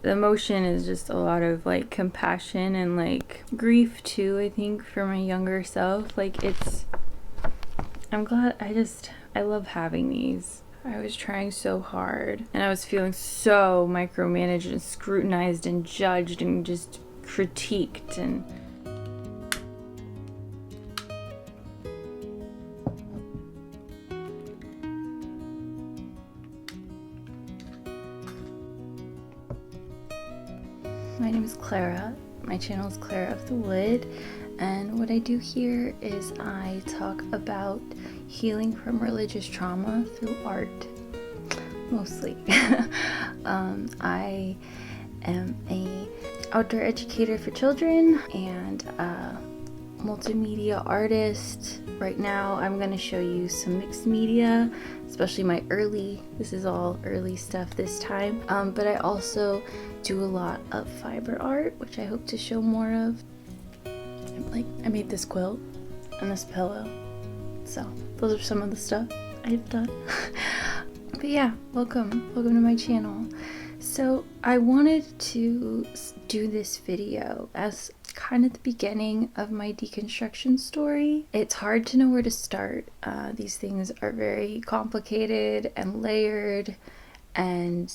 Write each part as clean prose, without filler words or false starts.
The emotion is just a lot of like compassion and like grief too, I think, for my younger self. Like I'm glad, I love having these. I was trying so hard and I was feeling so micromanaged and scrutinized and judged and just critiqued. And my name is Clara. My channel is Clara of the Wood, and what I do here is I talk about healing from religious trauma through art, mostly. I am a outdoor educator for children and a multimedia artist. Right now I'm going to show you some mixed media, especially this is all early stuff this time, but I also do a lot of fiber art, which I hope to show more of. I made this quilt and this pillow, so those are some of the stuff I've done. But yeah, welcome to my channel. So I wanted to do this video as kind of the beginning of my deconstruction story. It's hard to know where to start. These things are very complicated and layered, and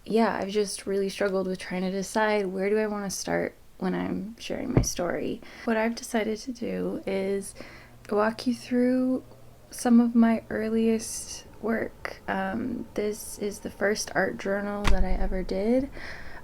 yeah, I've just really struggled with trying to decide where do I want to start when I'm sharing my story. What I've decided to do is walk you through some of my earliest work. This is the first art journal that I ever did.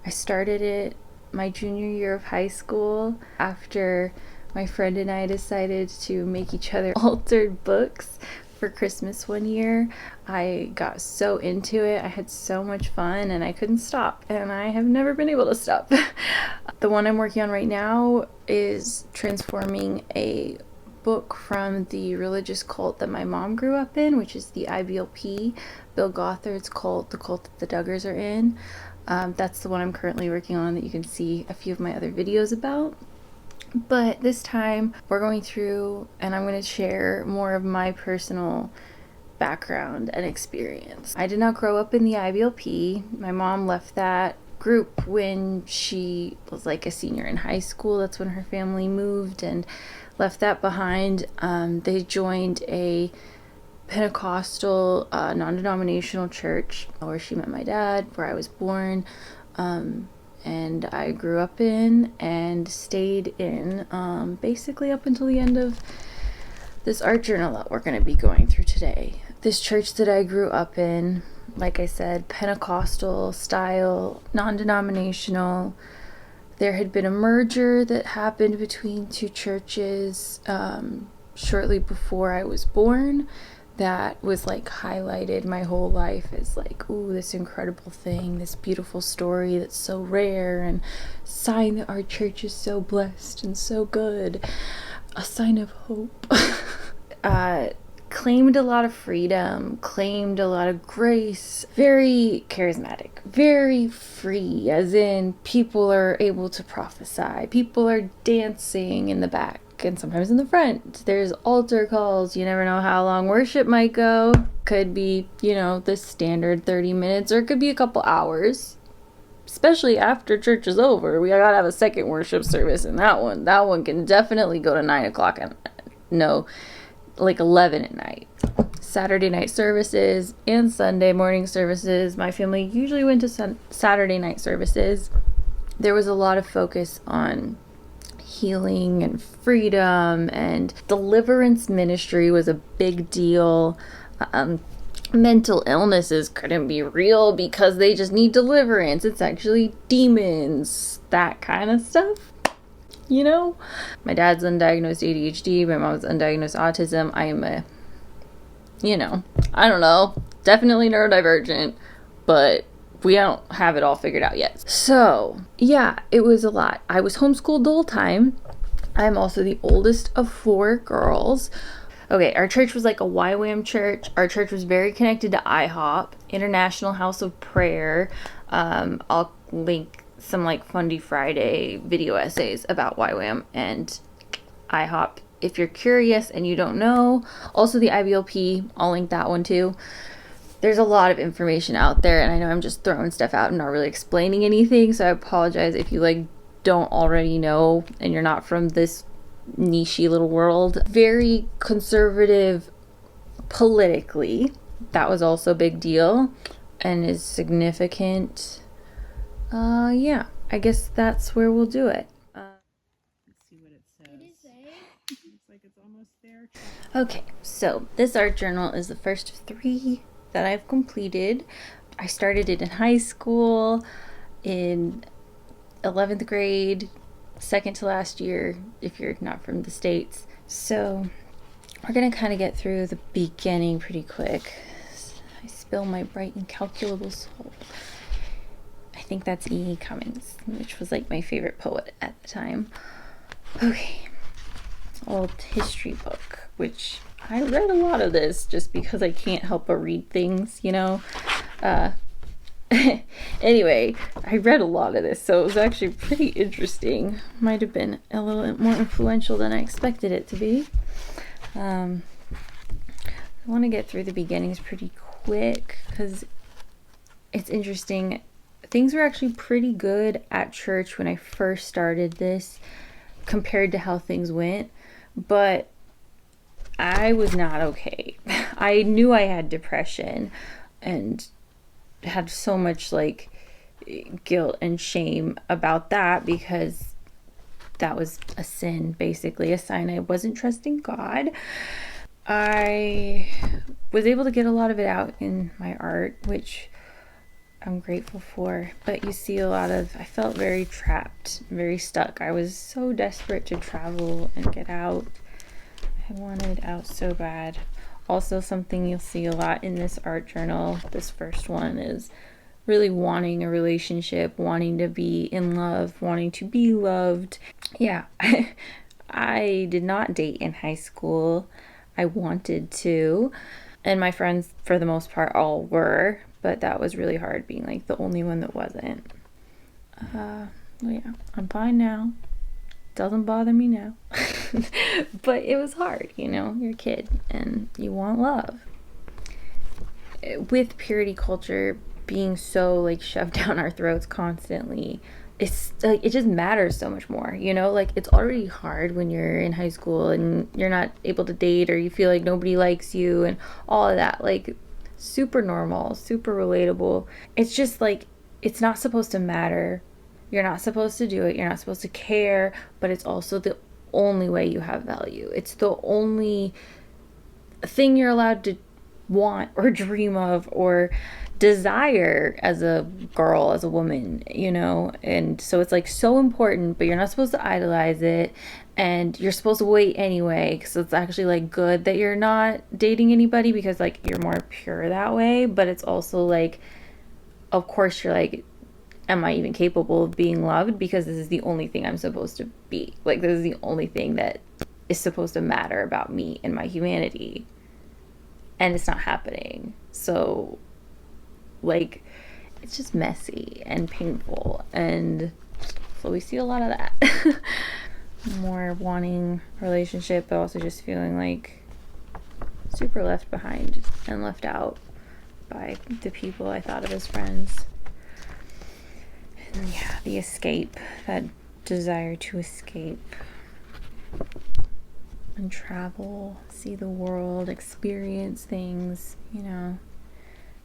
I started it my junior year of high school after my friend and I decided to make each other altered books for Christmas one year. I got so into it. I had so much fun and I couldn't stop, and I have never been able to stop. The one I'm working on right now is transforming a book from the religious cult that my mom grew up in, which is the IBLP, Bill Gothard's cult, the cult that the Duggars are in. That's the one I'm currently working on that you can see a few of my other videos about. But this time we're going through and I'm going to share more of my personal background and experience. I did not grow up in the IBLP. My mom left that group when she was like a senior in high school. That's when her family moved and left that behind. They joined a Pentecostal non-denominational church where she met my dad, where I was born. And I grew up in and stayed in basically up until the end of this art journal that we're going to be going through today. This church that I grew up in, like I said, Pentecostal style, non-denominational. There had been a merger that happened between two churches shortly before I was born. That was like highlighted my whole life as like, ooh, this incredible thing, this beautiful story that's so rare, and sign that our church is so blessed and so good, a sign of hope. Claimed a lot of freedom, claimed a lot of grace, very charismatic, very free, as in people are able to prophesy, people are dancing in the back and sometimes in the front. There's altar calls. You never know how long worship might go. Could be, the standard 30 minutes, or it could be a couple hours. Especially after church is over. We gotta have a second worship service in that one. That one can definitely go to 9 o'clock and 11 at night. Saturday night services and Sunday morning services. My family usually went to Saturday night services. There was a lot of focus on healing and freedom, and deliverance ministry was a big deal. Mental illnesses couldn't be real because they just need deliverance. It's actually demons, that kind of stuff. My dad's undiagnosed ADHD, my mom's undiagnosed autism. I am I don't know, definitely neurodivergent, but we don't have it all figured out yet. So yeah, it was a lot. I was homeschooled the whole time. I'm also the oldest of 4 girls. Okay, our church was like a YWAM church. Our church was very connected to IHOP, International House of Prayer. I'll link some Fundy Friday video essays about YWAM and IHOP if you're curious and you don't know. Also the IBLP, I'll link that one too. there's a lot of information out there, and I know I'm just throwing stuff out and not really explaining anything, so I apologize if you like don't already know and you're not from this niche-y little world. Very conservative politically. That was also a big deal and is significant. Yeah, I guess that's where we'll do it. Let's see what it says. Looks like it's almost there. Okay, so this art journal is the first of 3 that I've completed. I started it in high school, in 11th grade, second to last year, if you're not from the States. So we're gonna kind of get through the beginning pretty quick. I spill my bright incalculable soul. I think that's E. Cummings, which was like my favorite poet at the time. Okay, it's an old history book, which I read a lot of this just because I can't help but read things, you know. Anyway, I read a lot of this, so it was actually pretty interesting. Might have been a little more influential than I expected it to be. I want to get through the beginnings pretty quick because it's interesting. Things were actually pretty good at church when I first started this compared to how things went, but I was not okay. I knew I had depression and had so much like guilt and shame about that because that was a sin, basically a sign I wasn't trusting God. I was able to get a lot of it out in my art, which I'm grateful for, but you see a lot of, I felt very trapped, very stuck. I was so desperate to travel and get out. I wanted out so bad. Also, something you'll see a lot in this art journal, this first one, is really wanting a relationship, wanting to be in love, wanting to be loved. Yeah, I did not date in high school. I wanted to, and my friends, for the most part, all were, but that was really hard being like the only one that wasn't. Well, yeah, I'm fine now. Doesn't bother me now. But it was hard, you know, you're a kid and you want love. With purity culture being so like shoved down our throats constantly, it's like it just matters so much more, you know. Like it's already hard when you're in high school and you're not able to date or you feel like nobody likes you and all of that. Like super normal, super relatable. It's just like it's not supposed to matter. You're not supposed to do it. You're not supposed to care, but it's also the only way you have value. It's the only thing you're allowed to want or dream of or desire as a girl, as a woman, you know. And so it's like so important, but you're not supposed to idolize it, and you're supposed to wait anyway because it's actually like good that you're not dating anybody because like you're more pure that way. But it's also like, of course you're like, am I even capable of being loved? Because this is the only thing I'm supposed to be. Like, this is the only thing that is supposed to matter about me and my humanity. And it's not happening. So, like, it's just messy and painful. And so we see a lot of that. More wanting relationship, but also just feeling like super left behind and left out by the people I thought of as friends. And yeah, the escape, that desire to escape and travel, see the world, experience things, you know.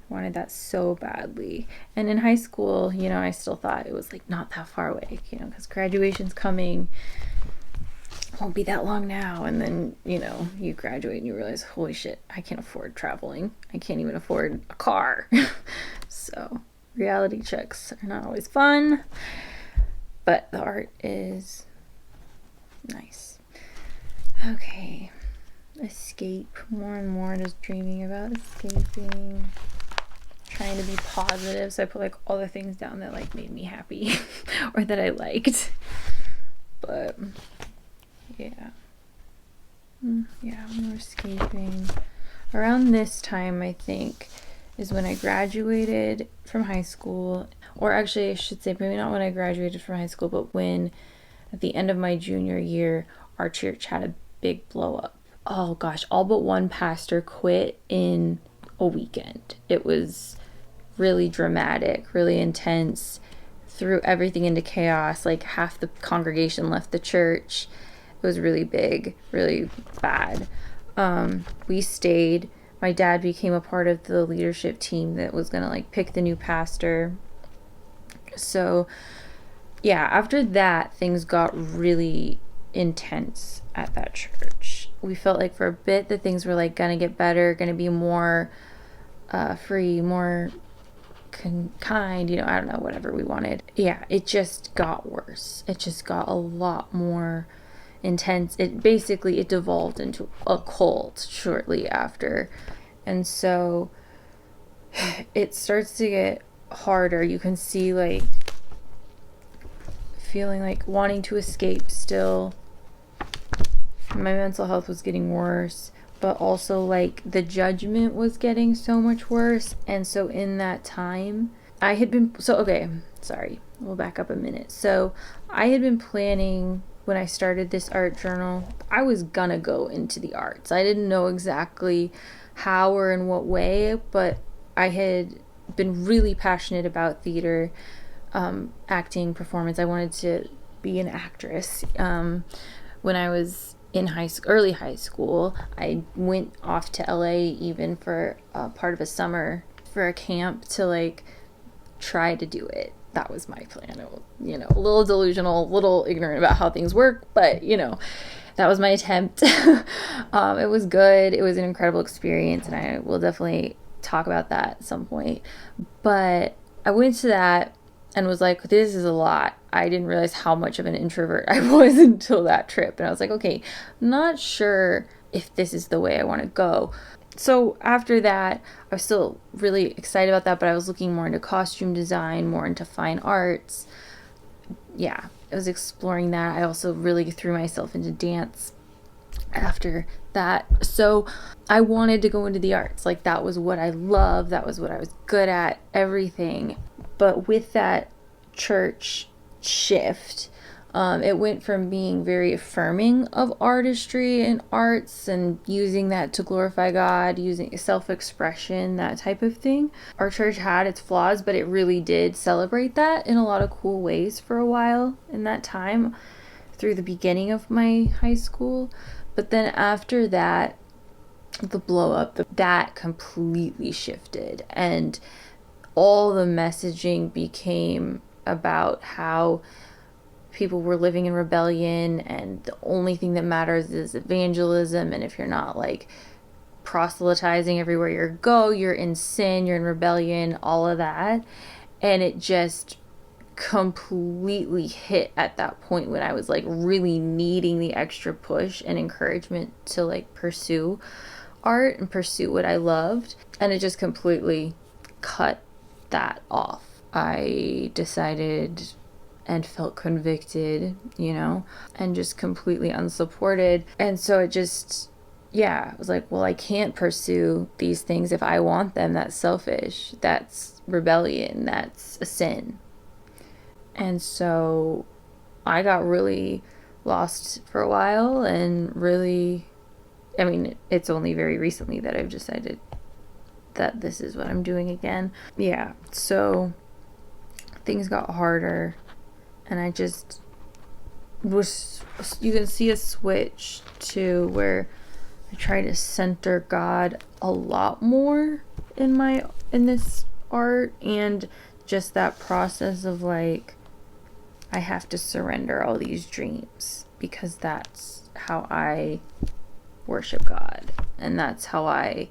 I wanted that so badly. And in high school, you know, I still thought it was like not that far away, you know, because graduation's coming. Won't be that long now. And then, you know, you graduate and you realize, holy shit, I can't afford traveling. I can't even afford a car. So reality checks are not always fun, but the art is nice. Okay, escape. More and more just dreaming about escaping, trying to be positive. So I put like all the things down that like made me happy or that I liked. But yeah, more escaping. Around this time, I think, is when I graduated from high school, or actually I should say maybe not when I graduated from high school, but when at the end of my junior year, our church had a big blow up. Oh gosh, all but one pastor quit in a weekend. It was really dramatic, really intense, threw everything into chaos. Like half the congregation left the church. It was really big, really bad. We stayed. My dad became a part of the leadership team that was gonna like pick the new pastor. So yeah, after that, things got really intense at that church. We felt like for a bit that things were like gonna get better, gonna be more free, more kind, you know, I don't know, whatever we wanted. Yeah, it just got worse. It just got a lot more intense. It devolved into a cult shortly after. And so it starts to get harder. You can see like feeling like wanting to escape still. My mental health was getting worse, but also like the judgment was getting so much worse. And so in that time, we'll back up a minute. So I had been planning when I started this art journal, I was gonna go into the arts. I didn't know exactly how or in what way, but I had been really passionate about theater, acting, performance. I wanted to be an actress. When I was in early high school, I went off to LA even for part of a summer for a camp to like try to do it. That was my plan. You know, a little delusional, a little ignorant about how things work, but you know, that was my attempt. It was good. It was an incredible experience, and I will definitely talk about that at some point. But I went to that and was like, this is a lot. I didn't realize how much of an introvert I was until that trip. And I was like, okay, I'm not sure if this is the way I want to go. So after that, I was still really excited about that, but I was looking more into costume design, more into fine arts. Yeah, I was exploring that. I also really threw myself into dance after that. So I wanted to go into the arts. Like that was what I loved. That was what I was good at, everything. But with that church shift, it went from being very affirming of artistry and arts and using that to glorify God, using self-expression, that type of thing. Our church had its flaws, but it really did celebrate that in a lot of cool ways for a while in that time through the beginning of my high school. But then after that, the blow up, that completely shifted, and all the messaging became about how people were living in rebellion, and the only thing that matters is evangelism, and if you're not like proselytizing everywhere you go, you're in sin, you're in rebellion, all of that. And it just completely hit at that point when I was like really needing the extra push and encouragement to like pursue art and pursue what I loved, and it just completely cut that off. I decided and felt convicted, you know, and just completely unsupported. And so it just, yeah, I was like, well, I can't pursue these things if I want them. That's selfish. That's rebellion. That's a sin. And so I got really lost for a while, and really, I mean, it's only very recently that I've decided that this is what I'm doing again. Yeah, so things got harder, and I just was, you can see a switch to where I try to center God a lot more in this art, and just that process of like, I have to surrender all these dreams because that's how I worship God, and that's how I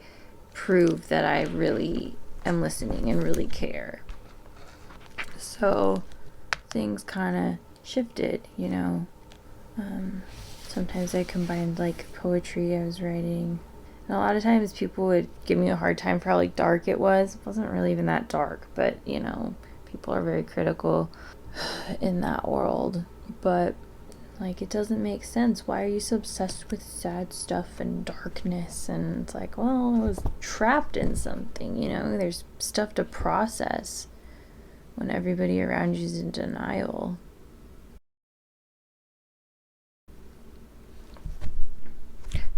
prove that I really am listening and really care. So things kind of shifted, you know. Sometimes I combined like poetry I was writing, and a lot of times people would give me a hard time for how like dark it was. It wasn't really even that dark, but you know, people are very critical in that world. But like, it doesn't make sense. Why are you so obsessed with sad stuff and darkness? And it's like, well, I was trapped in something, you know. There's stuff to process when everybody around you is in denial.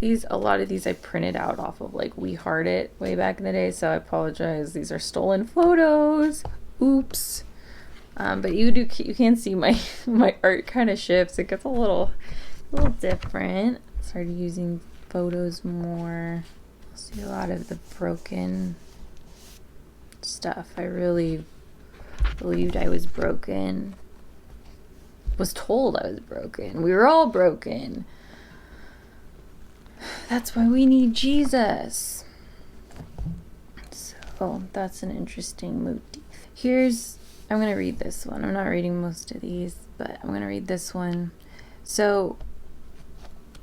A lot of these I printed out off of like We Heart It way back in the day, so I apologize. These are stolen photos. Oops. But you can see my art kind of shifts. It gets a little different. Started using photos more. See a lot of the broken stuff. I really believed I was broken. Was told I was broken. We were all broken. That's why we need Jesus. So that's an interesting motif. I'm going to read this one. I'm not reading most of these, but I'm going to read this one. So,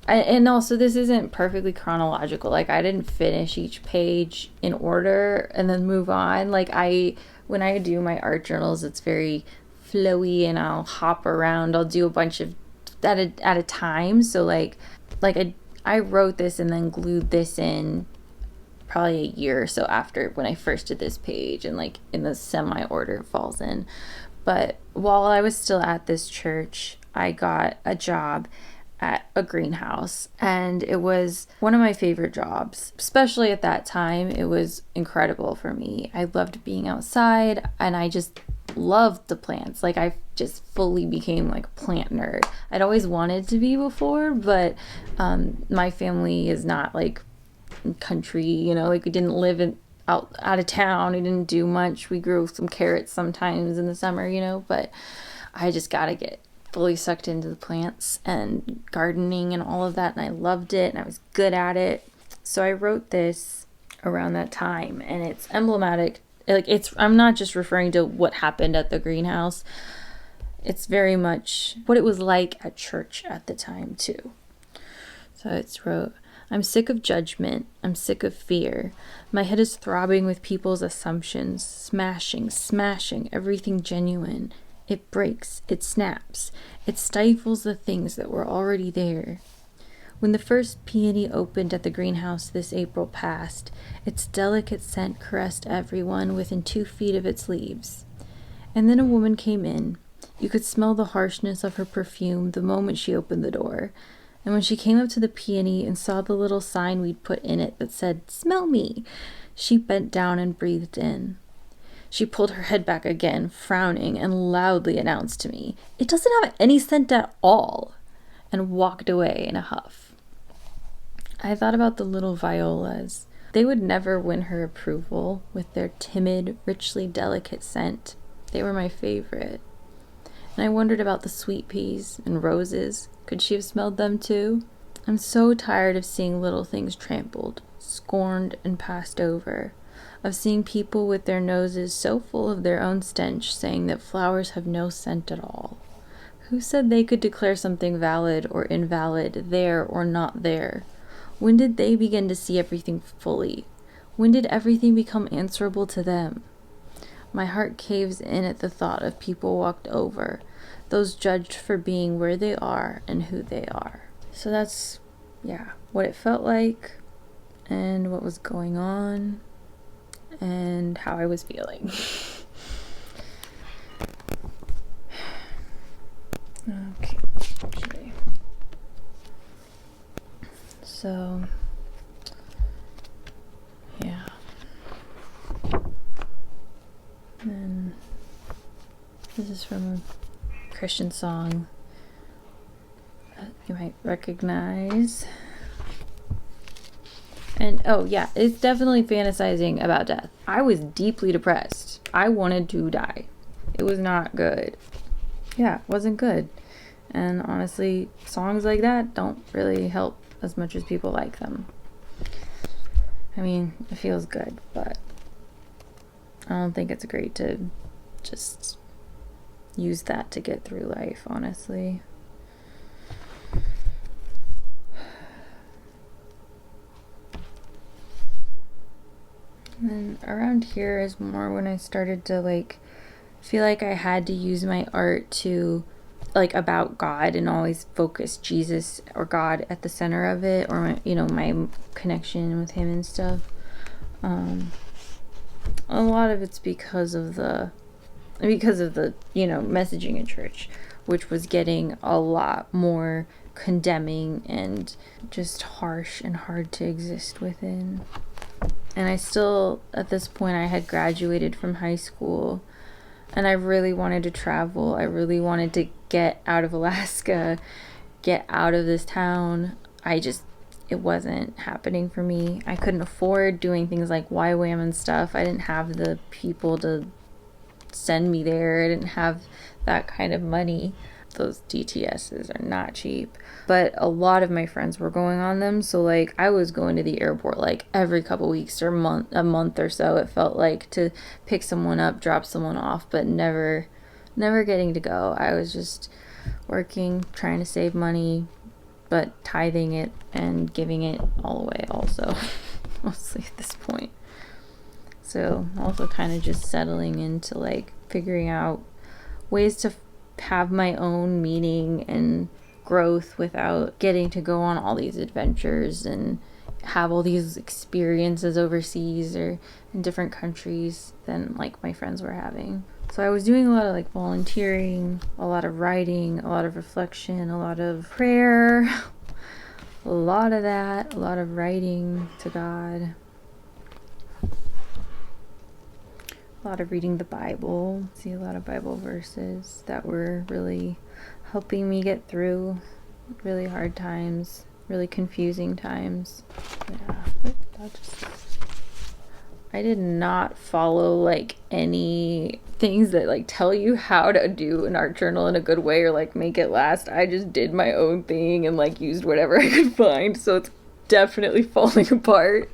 and also this isn't perfectly chronological. Like, I didn't finish each page in order and then move on. Like, when I do my art journals, it's very flowy and I'll hop around. I'll do a bunch of at a time. So like I wrote this and then glued this in probably a year or so after when I first did this page, and like in the semi order it falls in. But while I was still at this church, I got a job at a greenhouse, and it was one of my favorite jobs, especially at that time. It was incredible for me. I loved being outside, and I just loved the plants. Like, I just fully became like a plant nerd. I'd always wanted to be before, but my family is not like country, you know, like we didn't live out of town. We didn't do much. We grew some carrots sometimes in the summer, you know, but I just gotta get fully sucked into the plants and gardening and all of that, and I loved it and I was good at it. So I wrote this around that time, and it's emblematic. Like, I'm not just referring to what happened at the greenhouse. It's very much what it was like at church at the time too. So it's wrote, I'm sick of judgment. I'm sick of fear. My head is throbbing with people's assumptions, smashing everything genuine. It breaks, it snaps, it stifles the things that were already there. When the first peony opened at the greenhouse this April past, its delicate scent caressed everyone within 2 feet of its leaves. And then a woman came in. You could smell the harshness of her perfume the moment she opened the door. And when she came up to the peony and saw the little sign we'd put in it that said, "Smell me," she bent down and breathed in. She pulled her head back again, frowning, and loudly announced to me, "It doesn't have any scent at all," and walked away in a huff. I thought about the little violas. They would never win her approval with their timid, richly delicate scent. They were my favorite. And I wondered about the sweet peas and roses. Could she have smelled them too? I'm so tired of seeing little things trampled, scorned, and passed over. Of seeing people with their noses so full of their own stench saying that flowers have no scent at all. Who said they could declare something valid or invalid, there or not there? When did they begin to see everything fully? When did everything become answerable to them? My heart caves in at the thought of people walked over, those judged for being where they are and who they are. So that's, what it felt like and what was going on and how I was feeling. Okay. So, yeah. And this is from a Christian song that you might recognize. And it's definitely fantasizing about death. I was deeply depressed. I wanted to die. It was not good. Yeah, it wasn't good. And honestly, songs like that don't really help as much as people like them. I mean, it feels good, but I don't think it's great to just use that to get through life, honestly. And around here is more when I started to feel like I had to use my art to about God and always focus Jesus or God at the center of it, or my connection with him and stuff. A lot of it's because of the because of the, messaging in church, which was getting a lot more condemning and just harsh and hard to exist within. And I still, at this point, I had graduated from high school, and I really wanted to travel. I really wanted to get out of Alaska, get out of this town. It wasn't happening for me. I couldn't afford doing things like YWAM and stuff. I didn't have the people to send me there. I didn't have that kind of money. Those DTSs are not cheap. But a lot of my friends were going on them, so like I was going to the airport like every couple weeks or a month or so, it felt like, to pick someone up, drop someone off, but never getting to go. I was just working, trying to save money, but tithing it and giving it all away also, mostly at this point. So also kind of just settling into like figuring out ways to have my own meaning and growth without getting to go on all these adventures and have all these experiences overseas or in different countries than like my friends were having. So I was doing a lot of like volunteering, a lot of writing, a lot of reflection, a lot of prayer, a lot of that, a lot of writing to God, a lot of reading the Bible. See a lot of Bible verses that were really helping me get through really hard times, really confusing times. Yeah, I did not follow like any things that like tell you how to do an art journal in a good way or like make it last. I just did my own thing and like used whatever I could find, so it's definitely falling apart.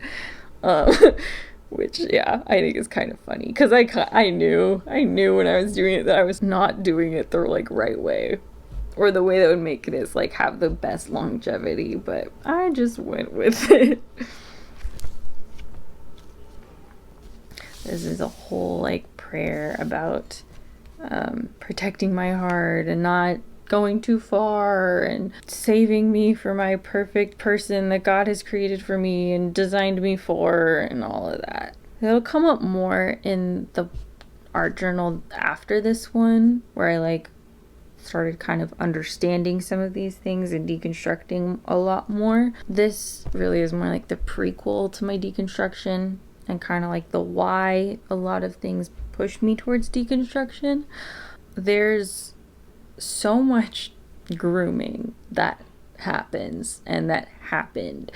Which, yeah, I think is kind of funny because I knew when I was doing it that I was not doing it the like right way, or the way that would make this like have the best longevity, but I just went with it. This is a whole like prayer about protecting my heart and not going too far and saving me for my perfect person that God has created for me and designed me for and all of that. It'll come up more in the art journal after this one, where I like started kind of understanding some of these things and deconstructing a lot more. This really is more like the prequel to my deconstruction and kind of like the why a lot of things push me towards deconstruction. There's so much grooming that happens and that happened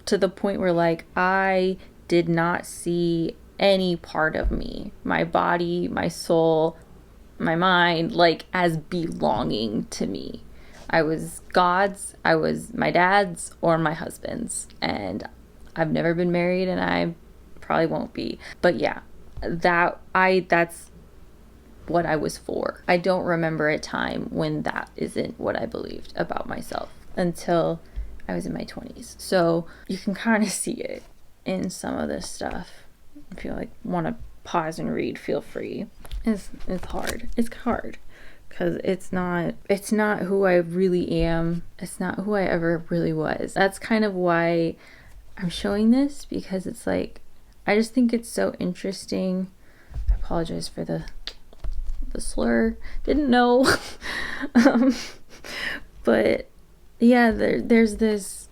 to the point where like I did not see any part of me, my body, my soul, my mind, like as belonging to me. I was God's, I was my dad's, or my husband's, and I've never been married and I probably won't be. But yeah, that's what I was for. I don't remember a time when that isn't what I believed about myself until I was in my 20s. So you can kind of see it in some of this stuff. If you like want to pause and read, feel free. It's hard. It's hard because it's not who I really am. It's not who I ever really was. That's kind of why I'm showing this, because it's like I just think it's so interesting. I apologize for the slur, didn't know. But yeah, there's this,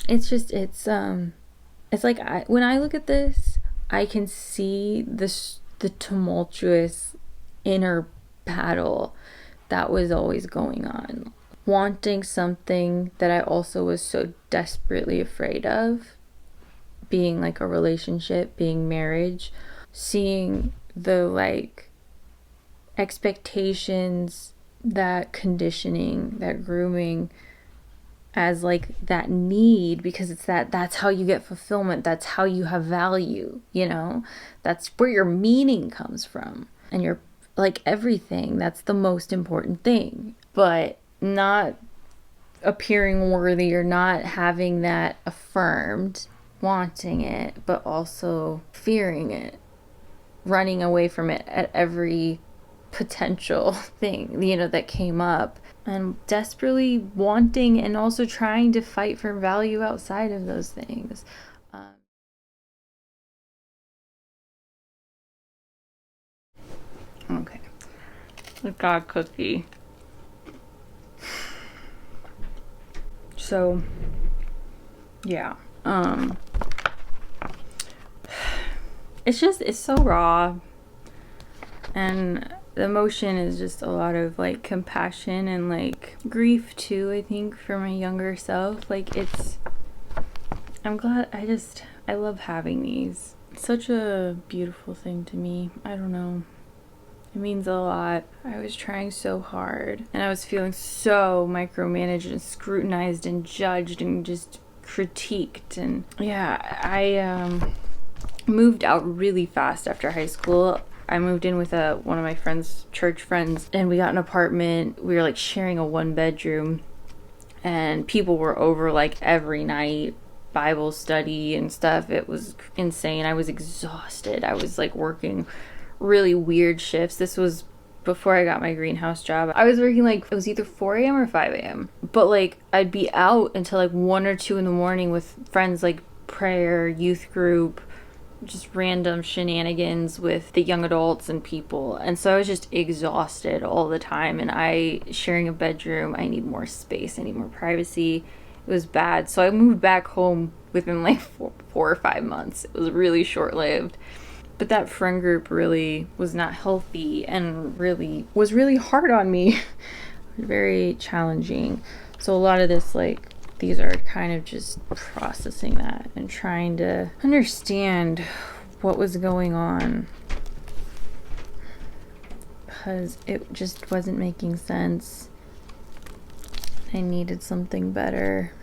it's like when I look at this, I can see the tumultuous inner battle that was always going on, wanting something that I also was so desperately afraid of, being like a relationship, being marriage, seeing the like expectations, that conditioning, that grooming as like that need, because it's that's how you get fulfillment, that's how you have value, that's where your meaning comes from, and you're like everything, that's the most important thing. But not appearing worthy or not having that affirmed, wanting it but also fearing it, running away from it at every potential thing that came up, and desperately wanting and also trying to fight for value outside of those things. I got a cookie. So, yeah. It's so raw. And the emotion is just a lot of like compassion and like grief too, I think, for my younger self. Like I'm glad I love having these. It's such a beautiful thing to me. I don't know. It means a lot. I was trying so hard and I was feeling so micromanaged and scrutinized and judged and just critiqued. And yeah, I moved out really fast after high school. I moved in with one of my friends, church friends, and we got an apartment. We were like sharing a 1-bedroom, and people were over like every night, Bible study and stuff. It was insane. I was exhausted. I was like working really weird shifts. This was before I got my greenhouse job. I was working like, it was either 4 a.m. or 5 a.m. But like I'd be out until like 1 or 2 in the morning with friends, like prayer, youth group, just random shenanigans with the young adults and people. And so I was just exhausted all the time. And sharing a bedroom, I need more space, I need more privacy. It was bad. So I moved back home within like 4 or 5 months. It was really short-lived. But that friend group really was not healthy and was really hard on me. Very challenging. So a lot of this, like, these are kind of just processing that and trying to understand what was going on, because it just wasn't making sense. I needed something better.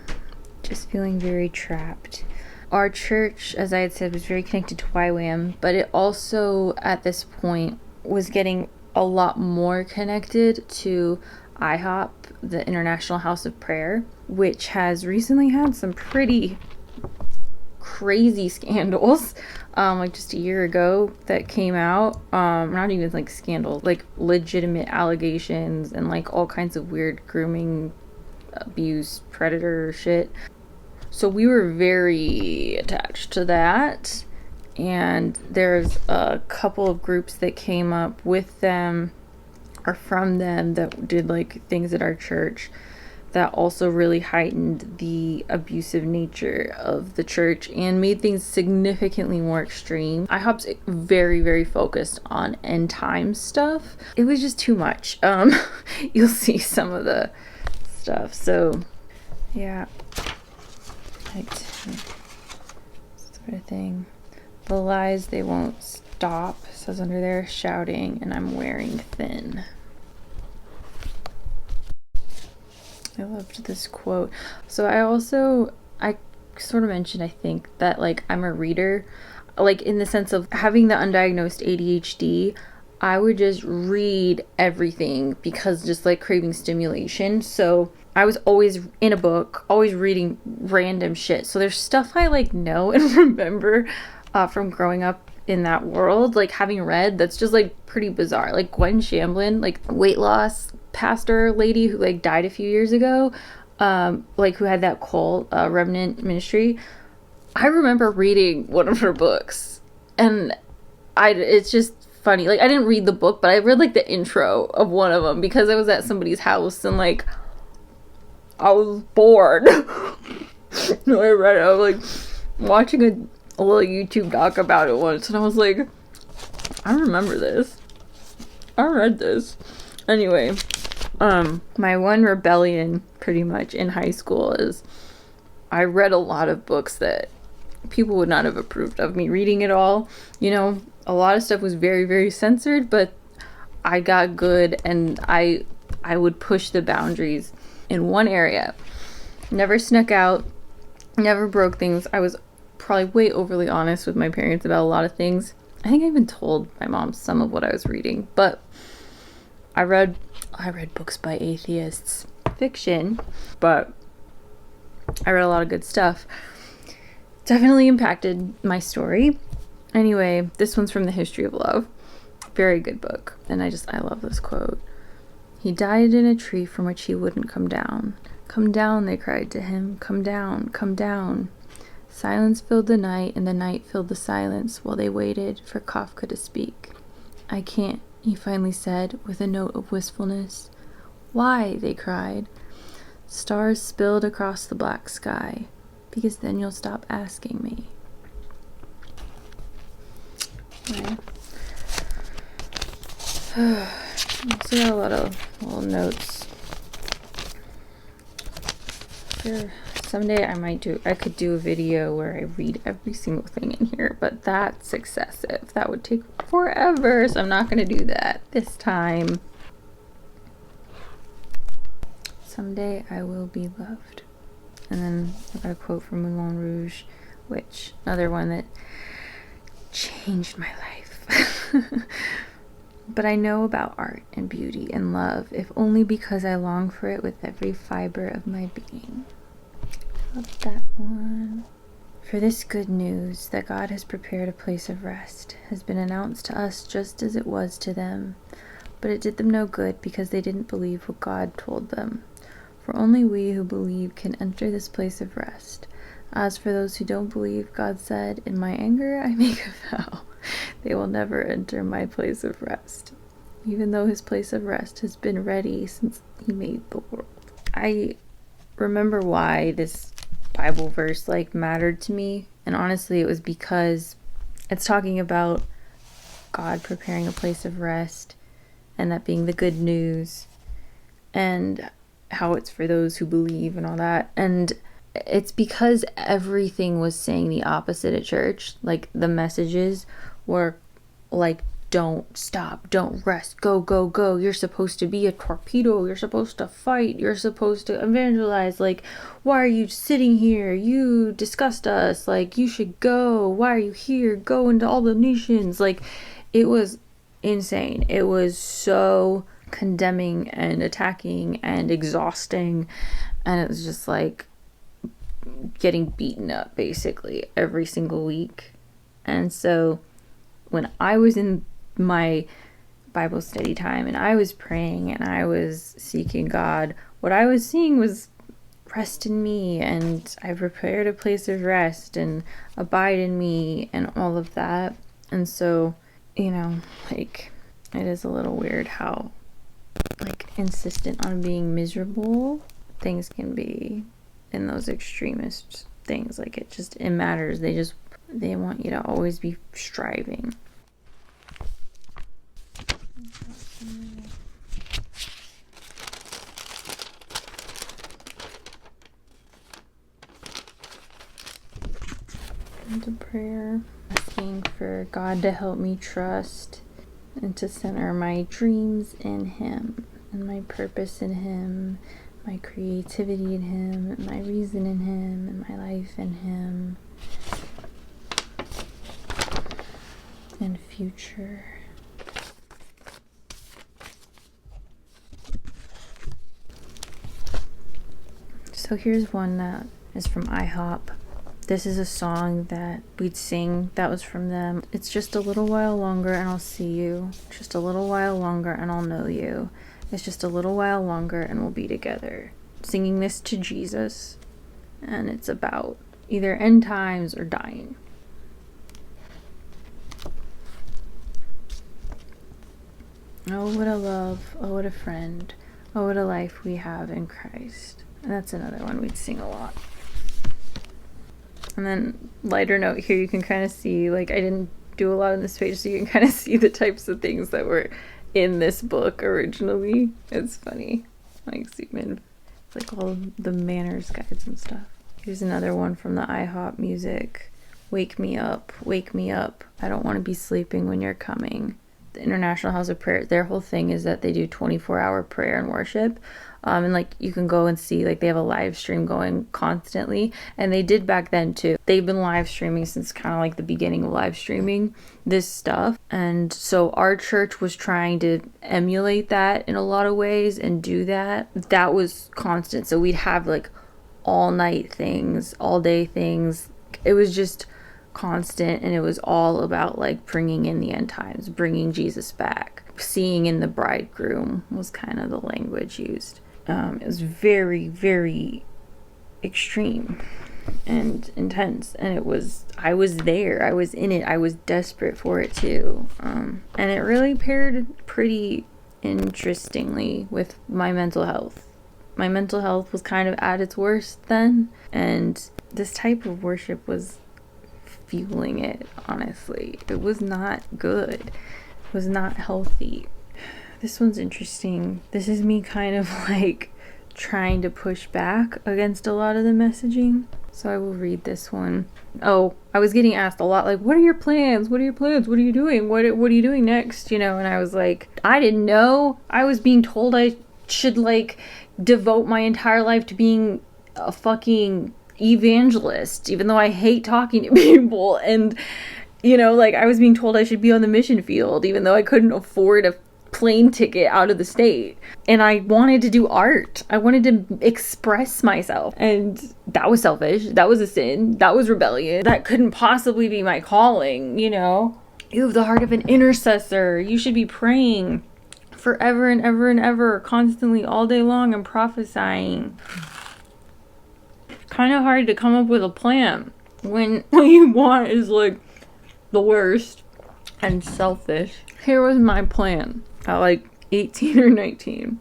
Just feeling very trapped. Our church, as I had said, was very connected to YWAM, but it also, at this point, was getting a lot more connected to IHOP, the International House of Prayer, which has recently had some pretty crazy scandals, like just a year ago that came out. Not even like scandals, like legitimate allegations and like all kinds of weird grooming, abuse, predator shit. So we were very attached to that, and there's a couple of groups that came up with them or from them that did like things at our church that also really heightened the abusive nature of the church and made things significantly more extreme. IHOP's very, very focused on end time stuff. It was just too much. You'll see some of the stuff. So yeah. Sort of thing. The lies, they won't stop, says under there, shouting, and I'm wearing thin. I loved this quote. So I sort of mentioned, I think, that like I'm a reader, like in the sense of having the undiagnosed ADHD. I would just read everything because just like craving stimulation. So I was always in a book, always reading random shit. So there's stuff I like know and remember from growing up in that world, like having read, that's just like pretty bizarre. Like Gwen Shamblin, like weight loss pastor lady who like died a few years ago, like who had that cult, Remnant Ministry. I remember reading one of her books, and it's just funny. Like I didn't read the book, but I read like the intro of one of them because I was at somebody's house and like I was bored. No, I read it. I was like watching a little YouTube doc about it once, and I was like, I remember this. I read this. Anyway, my one rebellion pretty much in high school is I read a lot of books that people would not have approved of me reading it all. You know, a lot of stuff was very, very censored, but I got good, and I would push the boundaries in one area. Never snuck out, never broke things. I was probably way overly honest with my parents about a lot of things. I think I even told my mom some of what I was reading, but I read books by atheists, fiction, but I read a lot of good stuff. Definitely impacted my story. Anyway, this one's from The History of Love. Very good book. And I love this quote. He died in a tree from which he wouldn't come down. Come down, they cried to him. Come down, come down. Silence filled the night, and the night filled the silence while they waited for Kafka to speak. I can't he finally said with a note of wistfulness. Why? They cried. Stars spilled across the black sky. Because then you'll stop asking me. Right. Also got a lot of little notes. Sure. Someday I could do a video where I read every single thing in here, but that's excessive. That would take forever, so I'm not going to do that this time. Someday I will be loved. And then I got a quote from Moulin Rouge, which another one that changed my life. But I know about art and beauty and love, if only because I long for it with every fiber of my being. Love that one. For this good news that God has prepared a place of rest has been announced to us just as it was to them. But it did them no good because they didn't believe what God told them. For only we who believe can enter this place of rest. As for those who don't believe, God said, in my anger I make a vow. They will never enter my place of rest, even though his place of rest has been ready since he made the world. I remember why this Bible verse mattered to me, and honestly it was because it's talking about God preparing a place of rest, and that being the good news, and how it's for those who believe and all that. And it's because everything was saying the opposite at church. The messages were don't stop, don't rest, go, go, go. You're supposed to be a torpedo. You're supposed to fight. You're supposed to evangelize. Why are you sitting here? You disgust us. You should go. Why are you here? Go into all the nations. It was insane. It was so condemning and attacking and exhausting. And it was just getting beaten up basically every single week. And so when I was in my Bible study time and I was praying and I was seeking God, what I was seeing was rest in me, and I prepared a place of rest and abide in me and all of that. And so, it is a little weird how insistent on being miserable things can be in those extremist things. It matters. They want you to always be striving. Into prayer, asking for God to help me trust and to center my dreams in him and my purpose in him, my creativity in him, my reason in him, and my life in him, and future. So here's one that is from IHOP. This is a song that we'd sing that was from them. It's just a little while longer and I'll see you. Just a little while longer and I'll know you. It's just a little while longer and we'll be together. Singing this to Jesus, and it's about either end times or dying. Oh, what a love. Oh, what a friend. Oh, what a life we have in Christ. And that's another one we'd sing a lot. And then, lighter note here, you can kind of see, I didn't do a lot on this page, so you can kind of see the types of things that were in this book originally. It's funny. Zoom in. All the manners guides and stuff. Here's another one from the IHOP music. Wake me up, wake me up. I don't want to be sleeping when you're coming. The International House of Prayer, their whole thing is that they do 24-hour prayer and worship. And you can go and see, they have a live stream going constantly, and they did back then too. They've been live streaming since kind of the beginning of live streaming this stuff. And so our church was trying to emulate that in a lot of ways and do that. That was constant. So we'd have all night things, all day things. It was just constant, and it was all about bringing in the end times, bringing Jesus back. Seeing in the bridegroom was kind of the language used. It was very, very extreme. and intense, and I was there, I was in it, I was desperate for it too. And it really paired pretty interestingly with my mental health. My mental health was kind of at its worst then, and this type of worship was fueling it. Honestly, it was not good, it was not healthy. This one's interesting. This is me kind of like trying to push back against a lot of the messaging, so I will read this one. Oh, I was getting asked a lot, like, what are your plans? What are your plans? What are you doing? What are you doing next? You know, and I was like, I didn't know. I was being told I should like devote my entire life to being a fucking evangelist, even though I hate talking to people. And, you know, like, I was being told I should be on the mission field, even though I couldn't afford a plane ticket out of the state. And I wanted to do art. I wanted to express myself. And that was selfish. That was a sin. That was rebellion. That couldn't possibly be my calling, you know? You have the heart of an intercessor. You should be praying forever and ever and ever, constantly, all day long, and prophesying. Kind of hard to come up with a plan when what you want is like the worst and selfish. Here was my plan at like 18 or 19.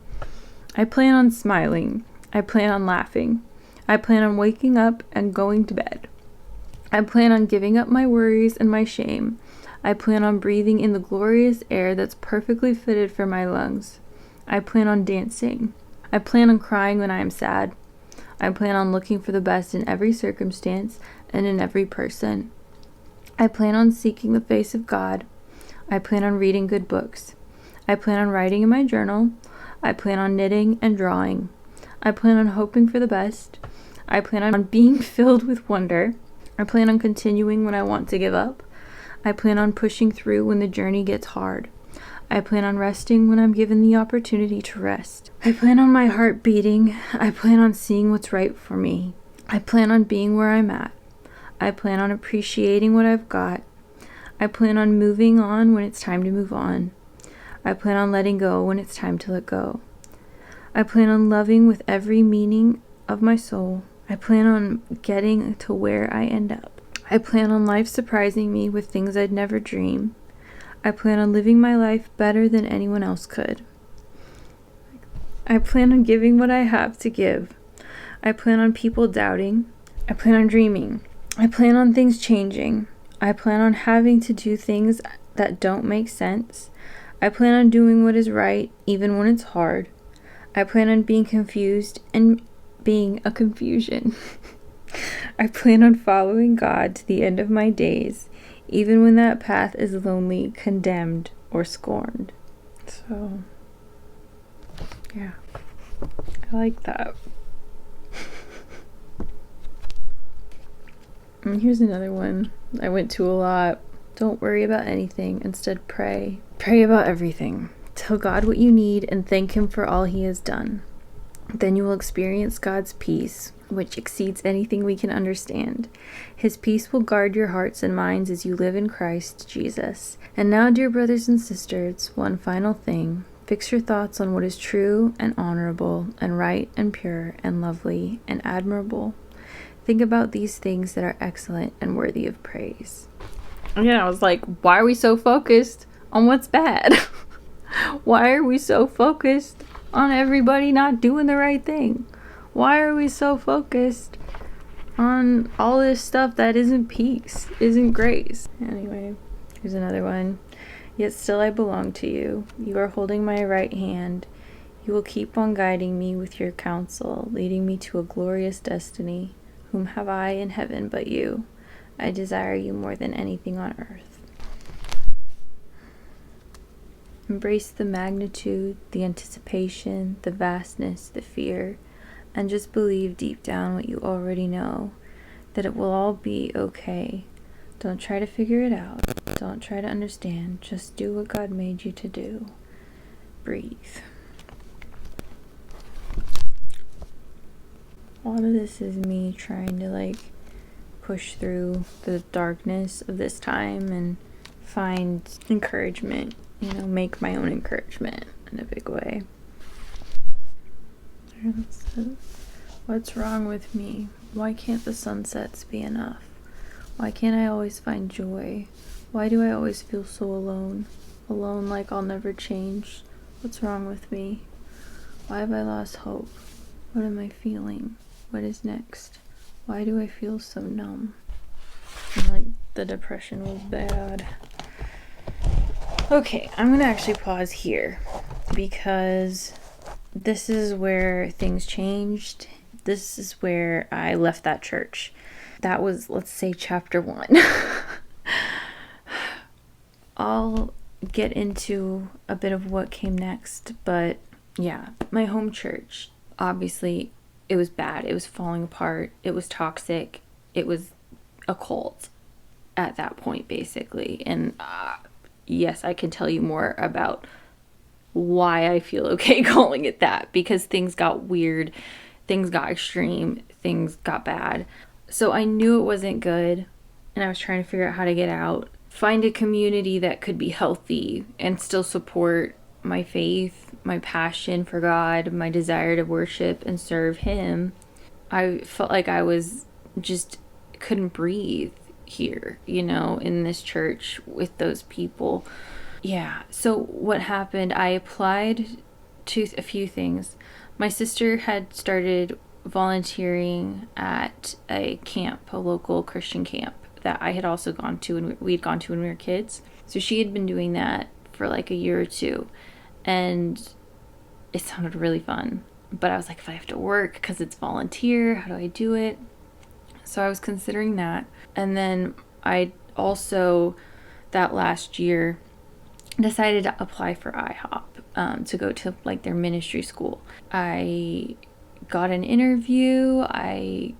I plan on smiling. I plan on laughing. I plan on waking up and going to bed. I plan on giving up my worries and my shame. I plan on breathing in the glorious air that's perfectly fitted for my lungs. I plan on dancing. I plan on crying when I am sad. I plan on looking for the best in every circumstance and in every person. I plan on seeking the face of God. I plan on reading good books. I plan on writing in my journal. I plan on knitting and drawing. I plan on hoping for the best. I plan on being filled with wonder. I plan on continuing when I want to give up. I plan on pushing through when the journey gets hard. I plan on resting when I'm given the opportunity to rest. I plan on my heart beating. I plan on seeing what's right for me. I plan on being where I'm at. I plan on appreciating what I've got. I plan on moving on when it's time to move on. I plan on letting go when it's time to let go. I plan on loving with every meaning of my soul. I plan on getting to where I end up. I plan on life surprising me with things I'd never dream. I plan on living my life better than anyone else could. I plan on giving what I have to give. I plan on people doubting. I plan on dreaming. I plan on things changing. I plan on having to do things that don't make sense. I plan on doing what is right, even when it's hard. I plan on being confused and being a confusion. I plan on following God to the end of my days, even when that path is lonely, condemned, or scorned. So, yeah, I like that. And here's another one I went to a lot. Don't worry about anything. Instead, pray. Pray about everything. Tell God what you need and thank Him for all He has done. Then you will experience God's peace, which exceeds anything we can understand. His peace will guard your hearts and minds as you live in Christ Jesus. And now, dear brothers and sisters, one final thing. Fix your thoughts on what is true and honorable and right and pure and lovely and admirable. Think about these things that are excellent and worthy of praise. Again, I was like, why are we so focused on what's bad? Why are we so focused on everybody not doing the right thing? Why are we so focused on all this stuff that isn't peace, isn't grace? Anyway, here's another one. Yet still I belong to you. You are holding my right hand. You will keep on guiding me with your counsel, leading me to a glorious destiny. Whom have I in heaven but you? I desire you more than anything on earth. Embrace the magnitude, the anticipation, the vastness, the fear, and just believe deep down what you already know, that it will all be okay. Don't try to figure it out. Don't try to understand. Just do what God made you to do. Breathe. A lot of this is me trying to push through the darkness of this time and find encouragement, make my own encouragement in a big way. What's wrong with me? Why can't the sunsets be enough? Why can't I always find joy? Why do I always feel so alone? Alone like I'll never change. What's wrong with me? Why have I lost hope? What am I feeling? What is next? Why do I feel so numb? And like the depression was bad. Okay, I'm gonna actually pause here because this is where things changed. This is where I left that church. That was, let's say, chapter 1. I'll get into a bit of what came next, but yeah, my home church, obviously, it was bad. It was falling apart. It was toxic. It was a cult at that point, basically. And yes, I can tell you more about why I feel okay calling it that, because things got weird, things got extreme, things got bad. So I knew it wasn't good, and I was trying to figure out how to get out, find a community that could be healthy and still support my faith, my passion for God, my desire to worship and serve Him. I felt like I was just couldn't breathe here, in this church with those people. Yeah, so what happened, I applied to a few things. My sister had started volunteering at a camp, a local Christian camp that I had also gone to, and we'd gone to when we were kids. So she had been doing that for like a year or two, and it sounded really fun. But I was like, if I have to work because it's volunteer, how do I do it? So I was considering that. And then I also, that last year, decided to apply for IHOP to go to like their ministry school. I got an interview. I,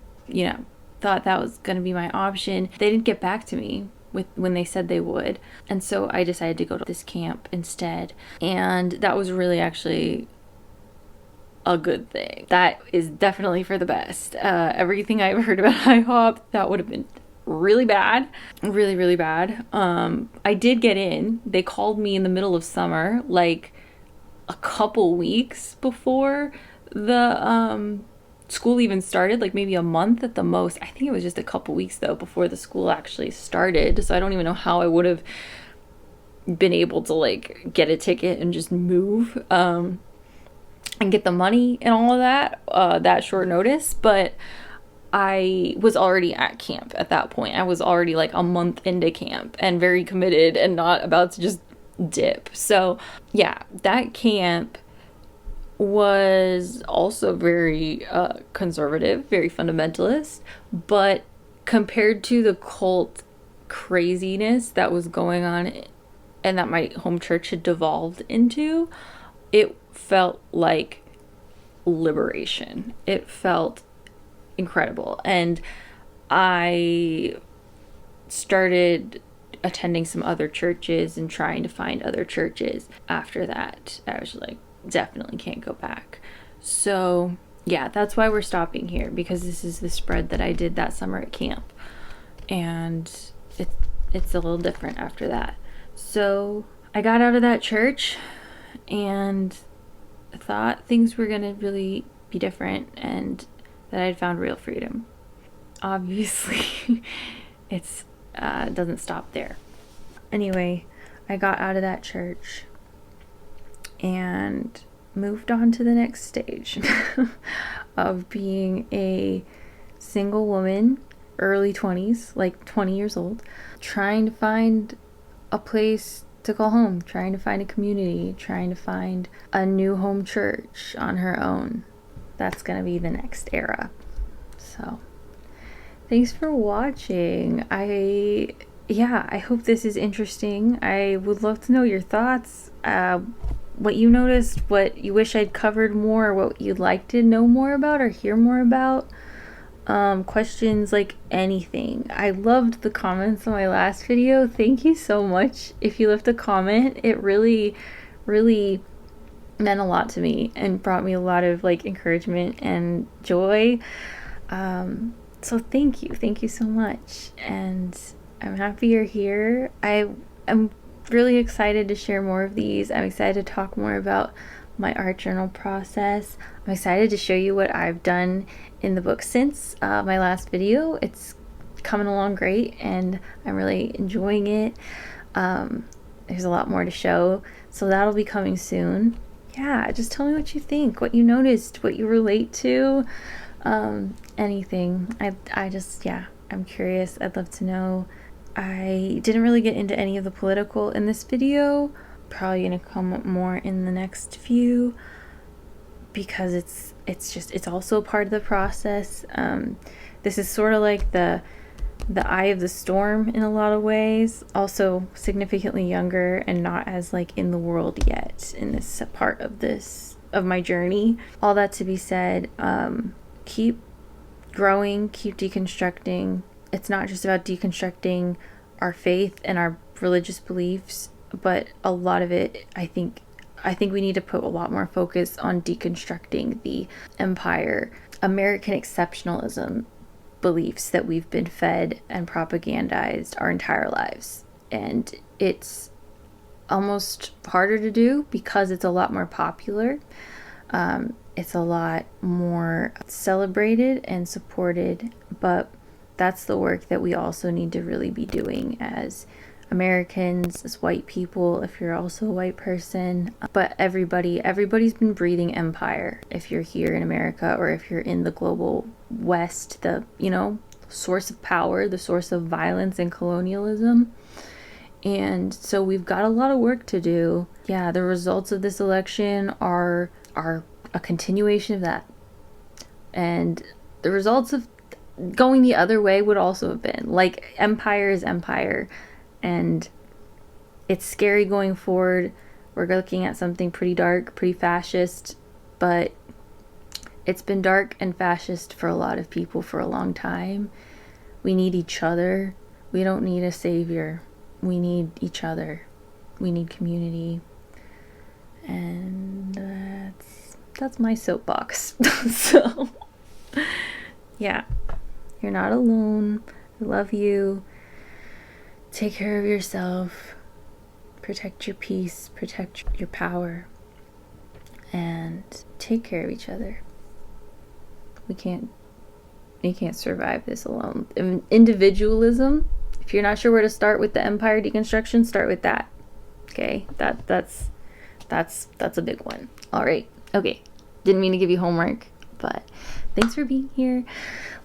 thought that was going to be my option. They didn't get back to me when they said they would. And so I decided to go to this camp instead. And that was really actually a good thing. That is definitely for the best. Everything I've heard about IHOP, that would have been really bad. Really, really bad. I did get in. They called me in the middle of summer, like a couple weeks before the school even started, like maybe a month at the most. I think it was just a couple weeks though before the school actually started. So I don't even know how I would have been able to like get a ticket and just move and get the money and all of that that short notice. But I was already at camp at that point. I was already like a month into camp and very committed and not about to just dip. So yeah, that camp was also very conservative, very fundamentalist, but compared to the cult craziness that was going on and that my home church had devolved into, it felt like liberation. It felt incredible. And I started attending some other churches and trying to find other churches after that. I was like, definitely can't go back. So yeah, that's why we're stopping here, because this is the spread that I did that summer at camp, and it's a little different after that. So I got out of that church and thought things were gonna really be different and that I'd found real freedom. Obviously it's doesn't stop there. Anyway, I got out of that church and moved on to the next stage of being a single woman, early 20s, like 20 years old, trying to find a place to call home, trying to find a community, trying to find a new home church on her own. That's gonna be the next era. So thanks for watching. I hope this is interesting. I would love to know your thoughts, what you noticed, what you wish I'd covered more, what you'd like to know more about or hear more about. Questions, like anything. I loved the comments on my last video. Thank you so much if you left a comment. It really, really meant a lot to me and brought me a lot of like encouragement and joy. So thank you so much, and I'm happy you're here. I'm really excited to share more of these. I'm excited to talk more about my art journal process. I'm excited to show you what I've done in the book since my last video. It's coming along great and I'm really enjoying it. There's a lot more to show, so that'll be coming soon. Yeah, just tell me what you think, what you noticed, what you relate to, anything. I just, yeah, I'm curious. I'd love to know. I didn't really get into any of the political in this video. Probably gonna come more in the next few because it's also part of the process. This is sort of like the eye of the storm in a lot of ways, also significantly younger and not as like in the world yet in this part of my journey. All that to be said, keep growing, keep deconstructing. It's not just about deconstructing our faith and our religious beliefs, but a lot of it, I think we need to put a lot more focus on deconstructing the empire, American exceptionalism beliefs that we've been fed and propagandized our entire lives. And it's almost harder to do because it's a lot more popular. It's a lot more celebrated and supported, but that's the work that we also need to really be doing as Americans, as white people, if you're also a white person. But everybody's been breathing empire if you're here in America or if you're in the global West, the, you know, source of power, the source of violence and colonialism. And so we've got a lot of work to do. Yeah, the results of this election are a continuation of that. And the results of going the other way would also have been like empire is empire. And it's scary going forward. We're looking at something pretty dark, pretty fascist, but it's been dark and fascist for a lot of people for a long time. We need each other. We don't need a savior. We need each other. We need community. And that's my soapbox. So, yeah, you're not alone. I love you. Take care of yourself, protect your peace, protect your power, and take care of each other. We can't survive this alone. Individualism, if you're not sure where to start with the empire deconstruction, start with that. Okay, that's a big one. All right, okay, didn't mean to give you homework, but thanks for being here.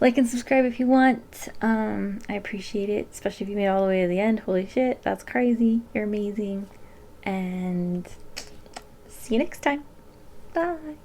Like and subscribe if you want. I appreciate it, especially if you made it all the way to the end. Holy shit, that's crazy. You're amazing. And see you next time. Bye.